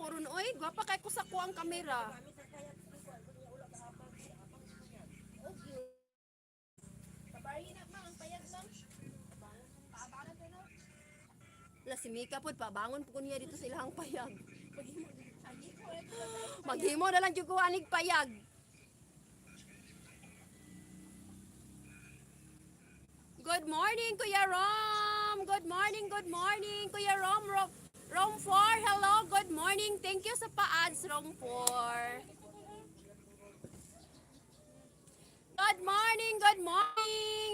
ko ron, oy. Gwapa kay ko sa kuang kamera. La si Mika pod pa bangon po niya dito sa ilang payag. Maghimo na lang jud ko anig payag. Good morning, Kuya Rom. Good morning, Kuya Rom. Rom 4, hello, good morning. Thank you sa pa-ads, Rom 4. Good morning.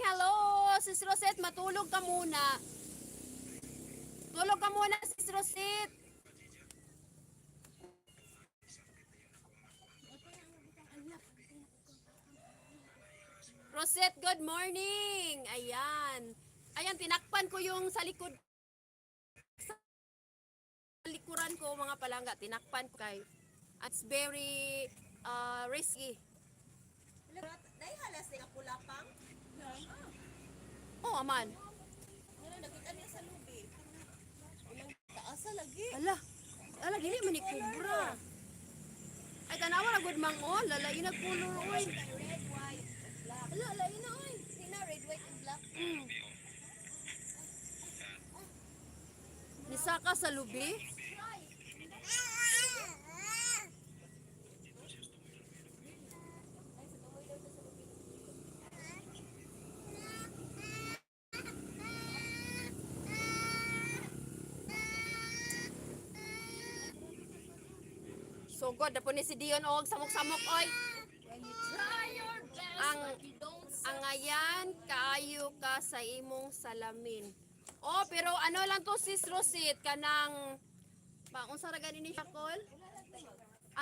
Hello, Sis Rosette, matulog ka muna. Tulog ka muna, Sis Rosette. Rosette, good morning. Ayan. Ayan, tinakpan ko yung sa likod. Sa likuran ko, mga palangga. Tinakpan ko kay. It's very risky. Dahil halas na kulapang. Oh, aman. Nakita niya sa lubi. Taasa lagi. Ala, dili man ni kubra. Ay, tanawa na good mang on. Lalai na color, oy. Red, white, black. Ala, lain na oy. Tina, red, white, and black. Nisaka sa lubi. So god, dapo ni si Dion og samok-samok oy. Ang ayan, kaayo ka sa imong salamin. Oh, pero ano lang to sis Rosit, kanang unsa ra gani ni siya call?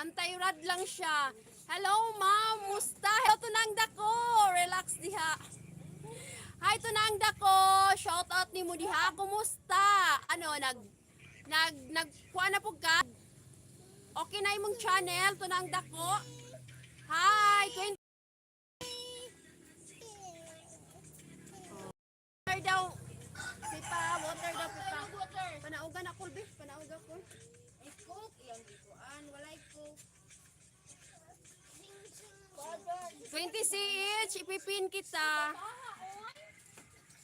Anti-rad lang siya. Hello ma'am, musta? Hello tunang dako. Relax diha. Hi tunang dako. Shout out nimo diha. Kumusta? Ano kuha na pug ka? Okay na imong channel tunang dako. Hi, water daw. Sipa, water daw pa. Panaugan ako, be. Panaugan ko. Coke, iyang gikuan. Walay coke. 20 CH, ipipin kita.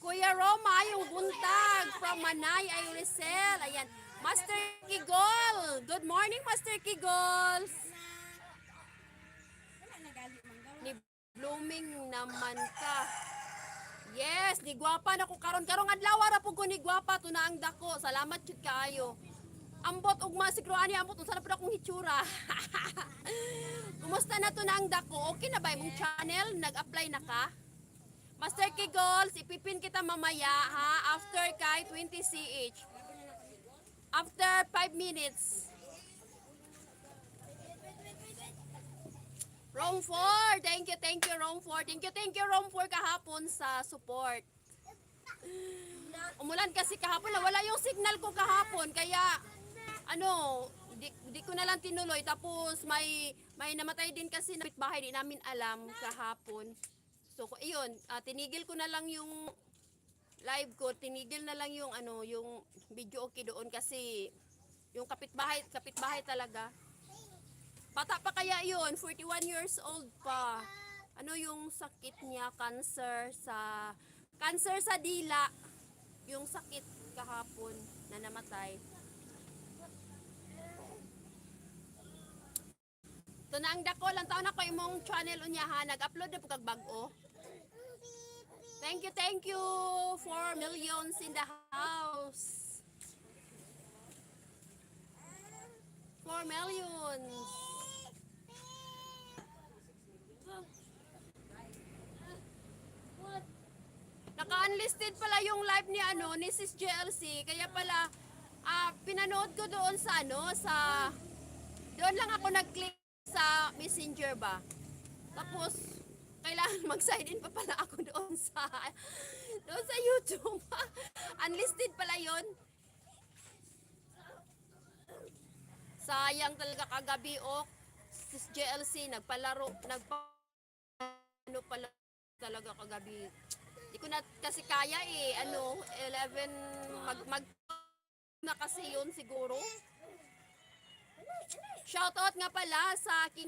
Kuya Roma, yung buntag from Manay, Irisel. Ayan. Master Kigol. Good morning, Master Kigol. Ni blooming naman ka. Yes, ni gwapa na ko karon adlaw ra pud ko ni gwapa to na ang dako. Salamat jud kaayo. Ambot ugma si Kroani, ambot unsa na pud akong hitsura. Kumusta na to na ang dako? Okay na ba imong channel? Nag-apply na ka? Master Kigols, ipipin kita mamaya ha after kay 20 CH. After 5 minutes. Room 4, thank you Room 4. Thank you Room 4 kahapon sa support. Umulan kasi kahapon, wala yung signal ko kahapon kaya di ko na lang tinuloy. Tapos may namatay din kasi na bahay, di namin alam kahapon. So ayun, tinigil ko na lang yung live ko, tinigil na lang yung yung video okay doon kasi yung kapitbahay talaga. Bata pa kaya yun, 41 years old pa. Ano yung sakit niya, cancer sa dila. Yung sakit kahapon na namatay. Ito na ang dako lang taon ako imong channel unya ha, nag-upload na po kag bag-o. Thank you. 4 millions in the house. 4 millions. Naka-unlisted pala yung live ni Sis JLC, kaya pala pinanood ko doon sa doon lang ako nag-click sa Messenger ba. Tapos kailangan mag-sign in pa pala ako doon sa YouTube. Unlisted pala yon. Sayang talaga kagabi Sis JLC nagpalaro pala talaga kagabi. Di ko na kasi kaya 11 mag na kasi yun siguro. Shoutout nga pala sa aking